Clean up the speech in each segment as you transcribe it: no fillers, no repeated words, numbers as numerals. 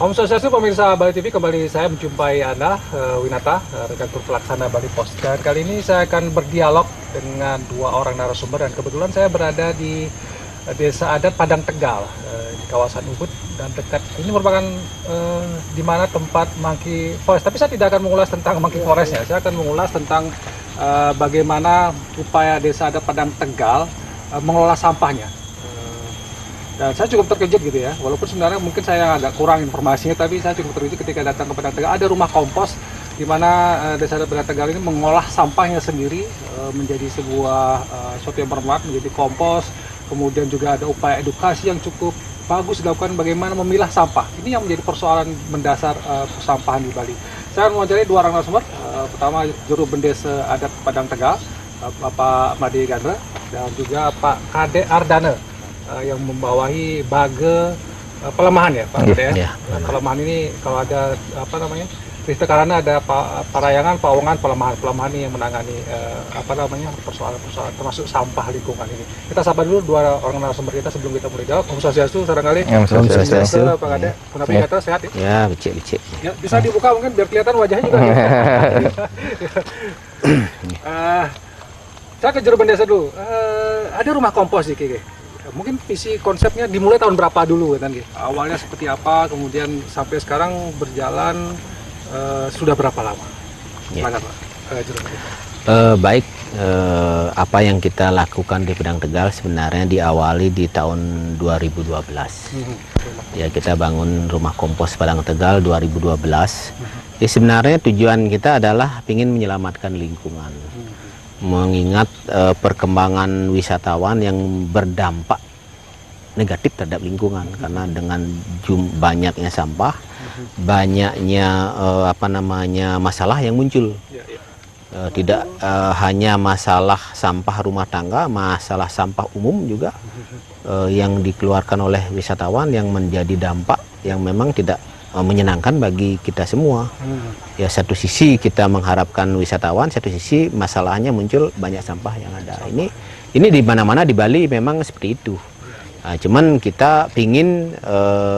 Om Swastiastu, pemirsa Bali TV, kembali saya menjumpai Anda, Winata, Redaktur Pelaksana Bali Pos. Dan kali ini saya akan berdialog dengan dua orang narasumber, dan kebetulan saya berada di Desa Adat Padang Tegal, di kawasan Ubud, dan dekat ini merupakan di mana tempat Monkey Forest. Tapi saya tidak akan mengulas tentang Monkey Forestnya, saya akan mengulas tentang bagaimana upaya Desa Adat Padang Tegal mengelola sampahnya. Dan saya cukup terkejut gitu ya, walaupun sebenarnya mungkin saya agak kurang informasinya, tapi saya cukup terkejut ketika datang ke Padang Tegal. Ada rumah kompos di mana Desa Adat Padang Tegal ini mengolah sampahnya sendiri menjadi sebuah suatu yang bermanfaat, menjadi kompos. Kemudian juga ada upaya edukasi yang cukup bagus dilakukan bagaimana memilah sampah. Ini yang menjadi persoalan mendasar persampahan di Bali. Saya akan mewawancarai dua orang narasumber. Pertama, Juru Bendesa Adat Padang Tegal, Bapak Made Gandra, dan juga Pak Kade Ardana, yang membawahi bage pelemahan ya Pak Kade ya. Pelemahan ini kalau ada apa namanya, Krista karena ada Parayangan, Pawongan, pelemahan ini yang menangani apa namanya, persoalan termasuk sampah lingkungan ini. Kita sapa dulu dua orang narasumber kita sebelum kita mulai jawab. Om Swastiastu barangkali. Om Swastiastu. Pak Kade, kenapa sehat ya? Ya, becek. Ya, bisa dibuka mungkin biar kelihatan wajahnya juga. Saya ke Juru Bendesa dulu. Ada rumah kompos di Kiki. Mungkin visi konsepnya dimulai tahun berapa dulu kan? Awalnya seperti apa, kemudian sampai sekarang berjalan sudah berapa lama? Ya. Pak Juru Bendesa. Baik, apa yang kita lakukan di Padang Tegal sebenarnya diawali di tahun 2012. Ya, kita bangun rumah kompos Padang Tegal 2012. Ya, sebenarnya tujuan kita adalah ingin menyelamatkan lingkungan. Mengingat perkembangan wisatawan yang berdampak negatif terhadap lingkungan, karena dengan banyaknya sampah, banyaknya apa namanya, masalah yang muncul. Tidak hanya masalah sampah rumah tangga, masalah sampah umum juga yang dikeluarkan oleh wisatawan yang menjadi dampak yang memang tidak menyenangkan bagi kita semua. Ya, satu sisi kita mengharapkan wisatawan, satu sisi masalahnya muncul banyak sampah yang ada. Ini di mana-mana di Bali memang seperti itu. Nah, cuman kita ingin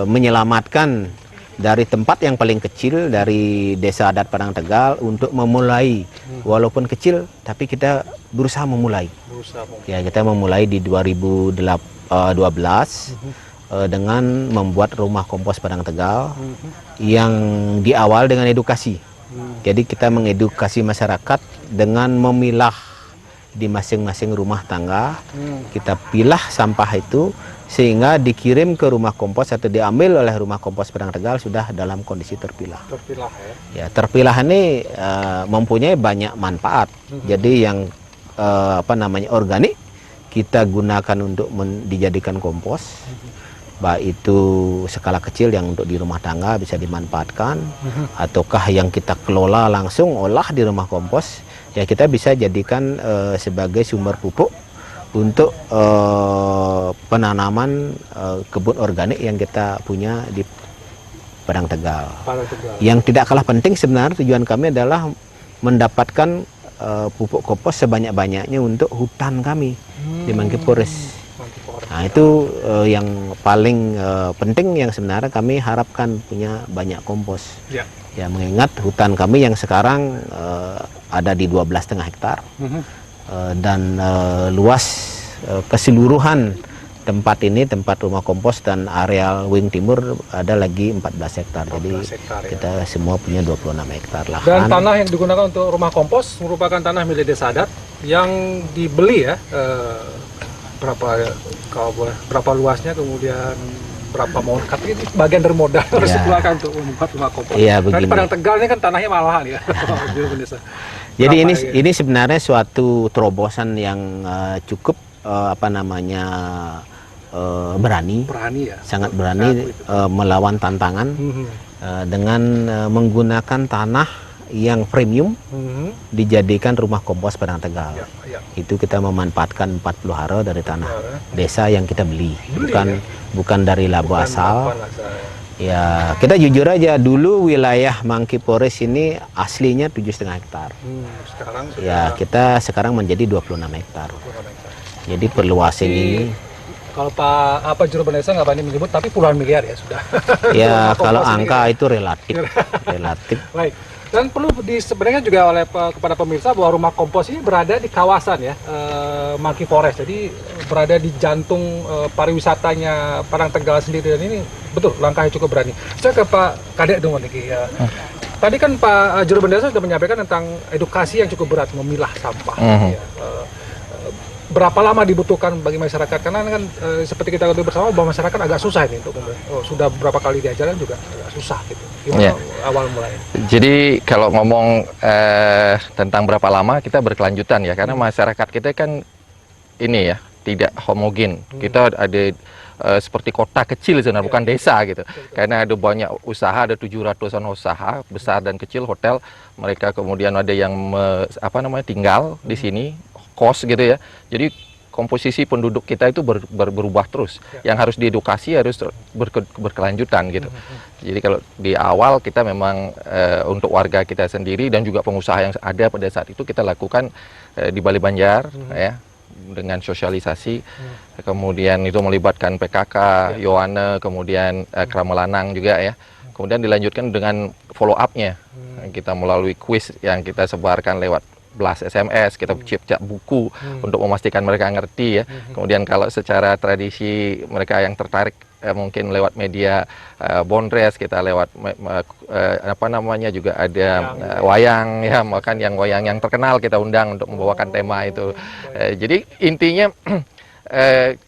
menyelamatkan dari tempat yang paling kecil, dari Desa Adat Padang Tegal, untuk memulai, walaupun kecil tapi kita berusaha memulai. Ya, kita memulai di 2012 dengan membuat rumah kompos Padang Tegal yang diawal dengan edukasi. Jadi kita mengedukasi masyarakat dengan memilah di masing-masing rumah tangga. Kita pilah sampah itu sehingga dikirim ke rumah kompos atau diambil oleh rumah kompos Padang Tegal sudah dalam kondisi terpilah. Terpilah ya. Ya, terpilah ini mempunyai banyak manfaat. Jadi yang apa namanya, organik kita gunakan untuk dijadikan kompos. Baik itu skala kecil yang untuk di rumah tangga bisa dimanfaatkan, ataukah yang kita kelola langsung olah di rumah kompos, ya kita bisa jadikan sebagai sumber pupuk untuk penanaman kebun organik yang kita punya di Padang Tegal. Yang tidak kalah penting sebenarnya tujuan kami adalah mendapatkan pupuk kompos sebanyak-banyaknya untuk hutan kami di Monkey Forest. Nah, itu yang paling penting yang sebenarnya kami harapkan punya banyak kompos. Ya, mengingat hutan kami yang sekarang ada di 12,5 hektar dan luas keseluruhan tempat ini, tempat rumah kompos dan areal wing timur ada lagi 14 hektar. Jadi kita semua punya 26 hektar lahan. Dan tanah yang digunakan untuk rumah kompos merupakan tanah milik Desa Adat yang dibeli ya. Berapa luasnya, kemudian berapa modal, ini bagian dari modal harus dikeluarkan untuk membuat rumah kompos. Iya, begini. Padang Tegal ini kan tanahnya mahal ya. Jadi ini sebenarnya suatu terobosan yang cukup apa namanya, berani ya. Sangat berani melawan tantangan dengan menggunakan tanah yang premium dijadikan rumah kompos Padang Tegal. Itu kita memanfaatkan 40 hara dari tanah desa yang kita beli, bukan dari labo asal. Ya, kita jujur aja, dulu wilayah Monkey Forest ini aslinya 7,5 hektar. Ya, kita sekarang menjadi 26 hektar. Jadi perluasan ini Kalau Pak Juru Bendesa nggak berani menyebut, tapi puluhan miliar ya sudah. Ya, Rumah kalau kompos ini angka gitu. itu relatif. Relatif. Baik. Dan perlu sebenarnya juga oleh kepada pemirsa bahwa rumah kompos ini berada di kawasan ya Monkey Forest. Jadi berada di jantung pariwisatanya Padang Tegal sendiri, dan ini betul langkahnya cukup berani. Saya ke Pak Kadek dulu nih. Tadi kan Pak Juru Bendesa sudah menyampaikan tentang edukasi yang cukup berat memilah sampah. Ya. Berapa lama dibutuhkan bagi masyarakat? Karena kan seperti kita ketahui bersama bahwa masyarakat agak susah ini untuk sudah berapa kali diajaran juga agak susah gitu. Gimana awal mulanya? Jadi kalau ngomong tentang berapa lama, kita berkelanjutan ya, karena masyarakat kita kan ini ya tidak homogen. Kita ada seperti kota kecil sebenarnya, bukan desa gitu. Karena ada banyak usaha, ada 700-an usaha besar dan kecil, hotel. Mereka kemudian ada yang tinggal di sini, kos gitu ya. Jadi komposisi penduduk kita itu berubah terus. Yang harus diedukasi harus berkelanjutan gitu. Jadi kalau di awal kita memang untuk warga kita sendiri dan juga pengusaha yang ada pada saat itu kita lakukan di Bali Banjar ya, dengan sosialisasi. Kemudian itu melibatkan PKK, Yohane, kemudian Kramalanang juga ya. Kemudian dilanjutkan dengan follow up-nya. Kita melalui kuis yang kita sebarkan lewat blast SMS, kita cipta buku untuk memastikan mereka ngerti ya. Kemudian kalau secara tradisi mereka yang tertarik mungkin lewat media Bondres, kita lewat juga ada wayang ya, bahkan yang wayang yang terkenal kita undang untuk membawakan tema itu. Jadi intinya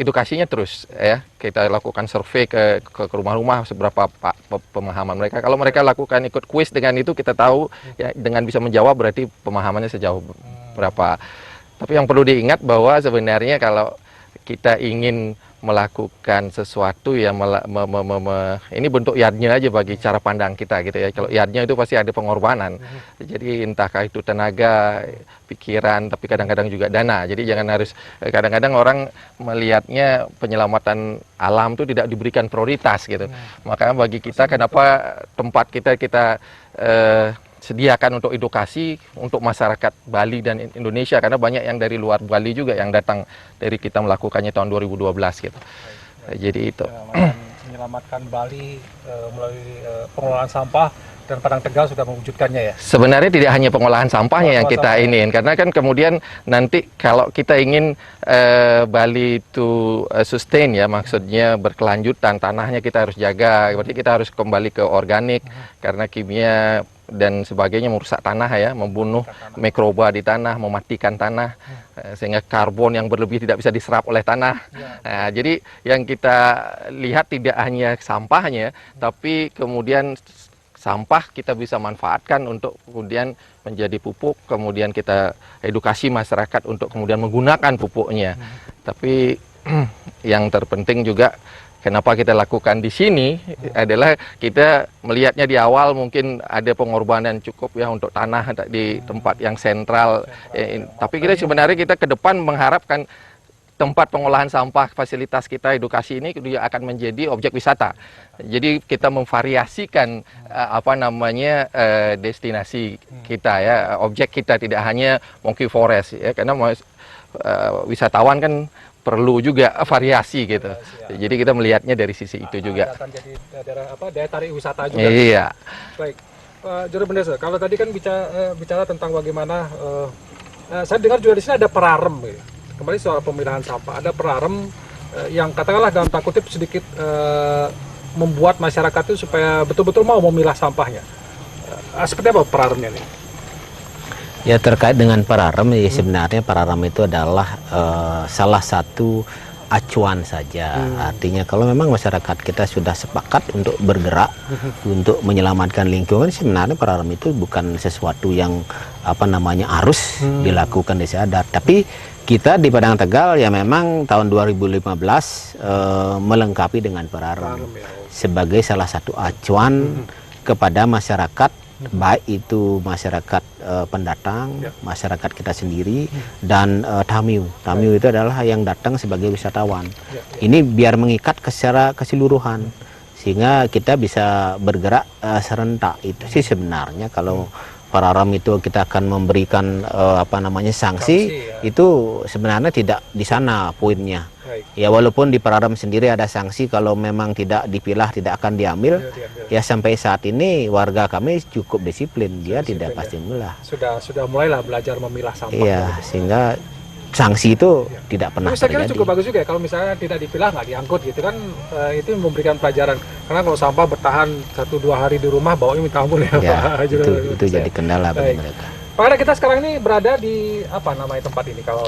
edukasinya terus ya, kita lakukan survei ke rumah-rumah seberapa pemahaman mereka. Kalau mereka lakukan ikut kuis dengan itu, kita tahu ya, dengan bisa menjawab berarti pemahamannya sejauh berapa. Tapi yang perlu diingat bahwa sebenarnya kalau kita ingin melakukan sesuatu yang ini bentuk yardnya aja bagi cara pandang kita gitu ya. Kalau yardnya itu pasti ada pengorbanan. Jadi entahkah itu tenaga, pikiran, tapi kadang-kadang juga dana. Jadi jangan harus, kadang-kadang orang melihatnya penyelamatan alam itu tidak diberikan prioritas gitu. Makanya bagi kita, kenapa tempat kita sediakan untuk edukasi untuk masyarakat Bali dan Indonesia, karena banyak yang dari luar Bali juga yang datang dari kita melakukannya tahun 2012 gitu. Jadi itu menyelamatkan Bali melalui pengelolaan sampah, dan Padang Tegal sudah mewujudkannya ya. Sebenarnya tidak hanya pengolahan sampahnya yang kita ingin, karena kan kemudian nanti kalau kita ingin Bali itu sustain ya, maksudnya berkelanjutan, tanahnya kita harus jaga, berarti kita harus kembali ke organik, karena kimia dan sebagainya merusak tanah ya, membunuh mikroba di tanah, mematikan tanah, sehingga karbon yang berlebih tidak bisa diserap oleh tanah. Nah, jadi yang kita lihat tidak hanya sampahnya, tapi kemudian sampah kita bisa manfaatkan untuk kemudian menjadi pupuk, kemudian kita edukasi masyarakat untuk kemudian menggunakan pupuknya. Tapi yang terpenting juga kenapa kita lakukan di sini adalah kita melihatnya di awal mungkin ada pengorbanan cukup ya untuk tanah di tempat yang sentral. Tapi kita sebenarnya ke depan mengharapkan tempat pengolahan sampah, fasilitas kita, edukasi ini juga akan menjadi objek wisata. Jadi kita memvariasikan destinasi kita ya, objek kita tidak hanya Monkey Forest ya, karena wisatawan kan perlu juga variasi gitu. Jadi kita melihatnya dari sisi itu juga. Akan jadi daya tarik wisata juga. Iya. Baik, Pak Juru Bendesa, kalau tadi kan bicara tentang bagaimana, saya dengar juga di sini ada perarem. Ya. Kembali soal pemilahan sampah, ada perarem yang katakanlah dalam tanda kutip sedikit membuat masyarakat itu supaya betul-betul mau memilah sampahnya. Seperti apa peraremnya nih? Ya, terkait dengan pararem, ya sebenarnya pararem itu adalah salah satu acuan saja. Artinya kalau memang masyarakat kita sudah sepakat untuk bergerak untuk menyelamatkan lingkungan, sebenarnya pararem itu bukan sesuatu yang harus dilakukan di adat. Tapi kita di Padang Tegal ya memang tahun 2015 melengkapi dengan pararem sebagai salah satu acuan kepada masyarakat, baik itu masyarakat pendatang, masyarakat kita sendiri, dan tamu. Tamu itu adalah yang datang sebagai wisatawan. Ini biar mengikat secara keseluruhan, sehingga kita bisa bergerak serentak. Itu sih sebenarnya kalau Pararam itu kita akan memberikan sanksi, ya. itu sebenarnya tidak di sana poinnya. Baik. Ya walaupun di Pararam sendiri ada sanksi kalau memang tidak dipilah tidak akan diambil. Ya sampai saat ini warga kami cukup disiplin, dia tidak pasti memilah. Sudah mulailah belajar memilah sampah. Iya, sehingga sanksi itu tidak pernah Tapi saya kira terjadi. cukup bagus juga ya kalau misalnya tidak dipilah nggak diangkut gitu kan, itu memberikan pelajaran. Karena kalau sampah bertahan 1-2 hari di rumah bawanya minta ampun ya, Ya, Pak. itu jadi kendala bagi Baik. mereka. Pak Kada, kita sekarang ini berada di apa namanya tempat ini kalau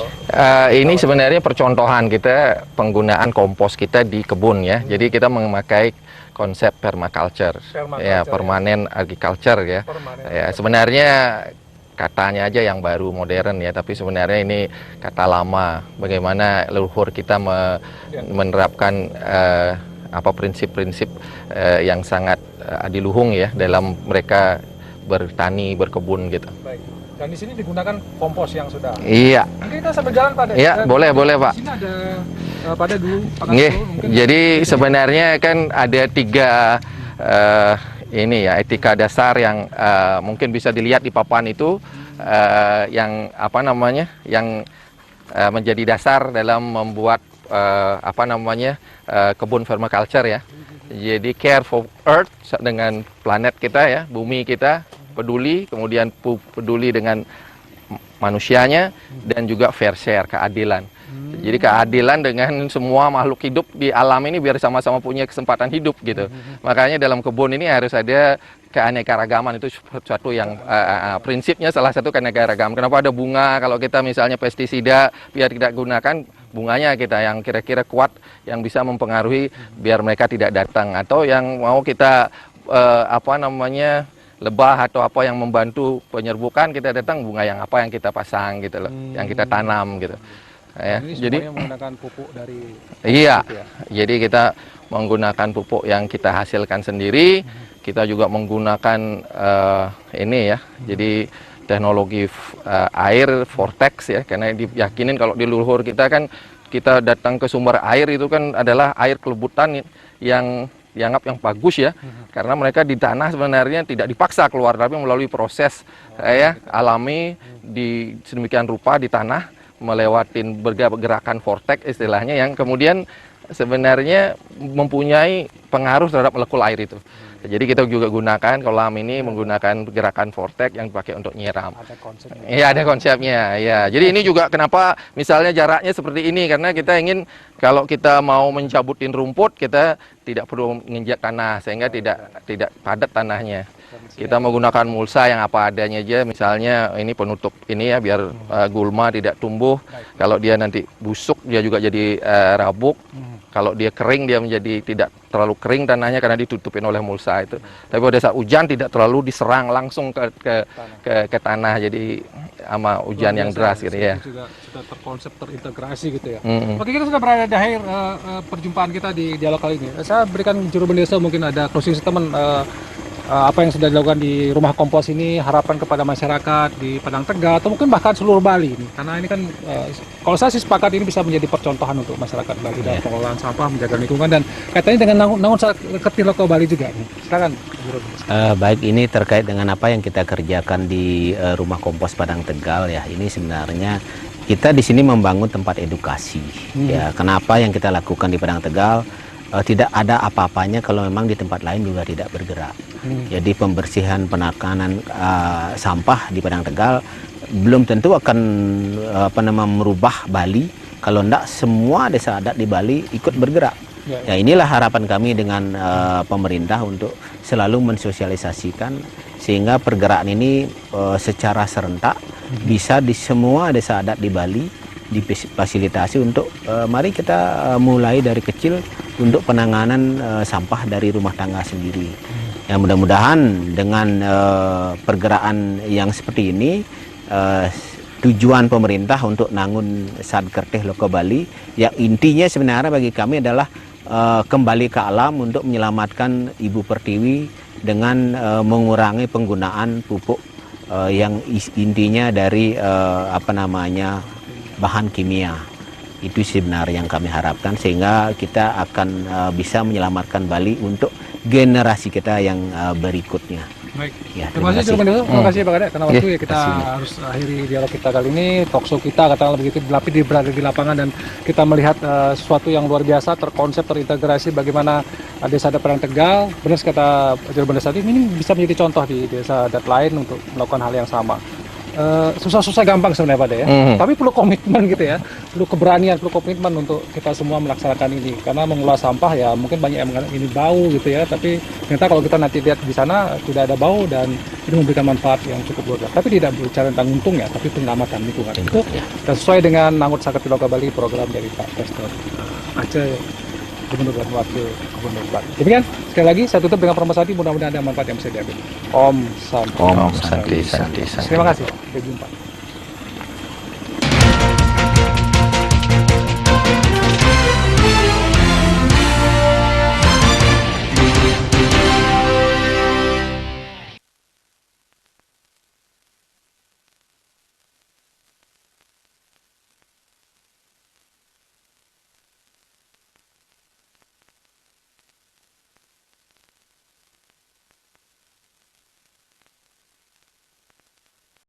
Ini sebenarnya percontohan kita penggunaan kompos kita di kebun ya. Jadi kita memakai konsep permaculture, ya permanen agriculture ya. permanen? Ya sebenarnya katanya aja yang baru modern ya, tapi sebenarnya ini kata lama. Bagaimana leluhur kita menerapkan prinsip-prinsip yang sangat adiluhung ya dalam mereka bertani, berkebun gitu. Baik. Dan di sini digunakan kompos yang sudah. Iya. Mungkin kita sambil jalan Pak. Iya, boleh Pak. Di sini ada pada dulu. Nggih, jadi sebenarnya kan ada 3 ini ya etika dasar yang mungkin bisa dilihat di papan itu, yang yang menjadi dasar dalam membuat kebun permaculture ya. Jadi care for earth, dengan planet kita ya, bumi kita, peduli, kemudian peduli dengan manusianya, dan juga fair share, keadilan. Jadi keadilan dengan semua makhluk hidup di alam ini biar sama-sama punya kesempatan hidup gitu. Makanya dalam kebun ini harus ada keanekaragaman, itu suatu yang prinsipnya salah satu keanekaragaman. Kenapa ada bunga? Kalau kita misalnya pestisida biar tidak gunakan, bunganya kita yang kira-kira kuat yang bisa mempengaruhi biar mereka tidak datang, atau yang mau kita lebah atau apa yang membantu penyerbukan, kita datang bunga yang apa yang kita pasang gitu loh, yang kita tanam gitu. Ya, ini jadi menggunakan pupuk dari iya, gitu ya. jadi kita menggunakan pupuk yang kita hasilkan sendiri. Kita juga menggunakan ini ya, jadi teknologi air vortex ya, karena diyakinin kalau di leluhur kita kan, kita datang ke sumber air itu kan adalah air kelebutan yang dianggap yang bagus ya, karena mereka di tanah sebenarnya tidak dipaksa keluar, tapi melalui proses alami di sedemikian rupa di tanah, melewati gerakan vortex istilahnya, yang kemudian sebenarnya mempunyai pengaruh terhadap molekul air itu. Jadi kita juga gunakan kolam ini menggunakan gerakan vortex yang dipakai untuk nyiram. Ada konsepnya. Iya, ada konsepnya. Ya, jadi ini juga kenapa misalnya jaraknya seperti ini, karena kita ingin kalau kita mau mencabutin rumput, kita tidak perlu menginjak tanah sehingga tidak padat tanahnya. Kita menggunakan mulsa yang apa adanya aja, misalnya ini penutup ini ya biar gulma tidak tumbuh. Kalau dia nanti busuk dia juga jadi rabuk. Kalau dia kering dia menjadi tidak terlalu kering tanahnya karena ditutupin oleh mulsa itu. Tapi pada saat hujan tidak terlalu diserang langsung ke tanah, jadi sama hujan yang deras gitu ya. Juga sudah terkonsep terintegrasi gitu ya. Oke, kita sudah berada di akhir perjumpaan kita di dialog kali ini. Saya berikan juru desa mungkin ada closing statement apa yang sudah dilakukan di rumah kompos ini, harapan kepada masyarakat di Padang Tegal atau mungkin bahkan seluruh Bali ini, karena ini kan kalau saya sih sepakat ini bisa menjadi percontohan untuk masyarakat Bali dalam pengelolaan sampah, menjaga lingkungan, dan kaitannya dengan nangun kerti lokal Bali juga nih. Silakan. Baik, ini terkait dengan apa yang kita kerjakan di rumah kompos Padang Tegal ya. Ini sebenarnya kita di sini membangun tempat edukasi. Ya, kenapa yang kita lakukan di Padang Tegal tidak ada apa-apanya kalau memang di tempat lain juga tidak bergerak. Jadi pembersihan, penekanan sampah di Padang Tegal belum tentu akan merubah Bali kalau tidak semua desa adat di Bali ikut bergerak. Ya, inilah harapan kami dengan pemerintah untuk selalu mensosialisasikan sehingga pergerakan ini secara serentak bisa di semua desa adat di Bali difasilitasi untuk mari kita mulai dari kecil untuk penanganan sampah dari rumah tangga sendiri. Ya, mudah-mudahan dengan pergerakan yang seperti ini, tujuan pemerintah untuk nangun Sad Kerteh Loko Bali yang intinya sebenarnya bagi kami adalah kembali ke alam untuk menyelamatkan Ibu Pertiwi dengan mengurangi penggunaan pupuk yang intinya dari bahan kimia. Itu sebenarnya yang kami harapkan sehingga kita akan bisa menyelamatkan Bali untuk generasi kita yang berikutnya. Baik. Ya, Terima kasih Juru Mendeso. Terima kasih Pak Kadek karena waktu ya kita kasih. harus akhiri dialog kita kali ini, talkshow kita katakanlah begitu, tapi berada di lapangan dan kita melihat sesuatu yang luar biasa, terkonsep, terintegrasi bagaimana desa adat Padang Tegal. Benar kata Juru Mendeso tadi, ini bisa menjadi contoh di desa adat lain untuk melakukan hal yang sama. Susah-susah gampang sebenarnya Pak Dek ya. Tapi perlu komitmen gitu ya, perlu keberanian, perlu komitmen untuk kita semua melaksanakan ini. Karena mengelola sampah ya mungkin banyak yang mengatakan ini bau gitu ya, tapi ternyata kalau kita nanti lihat di sana tidak ada bau dan ini memberikan manfaat yang cukup luar biasa. Tapi tidak bicara tentang untung ya, tapi penyelamatan lingkungan. Itu dan sesuai dengan Nangut Saketi Loka Bali, program dari Pak Preston Aceh, Gubernur dan Wakil Gubernur Bali. Demikian, sekali lagi saya tutup dengan permasalahan ini, mudah-mudahan ada manfaat yang bisa diambil. Om Santi. Om Santi, Santi, Santi. Terima kasih. Sampai jumpa.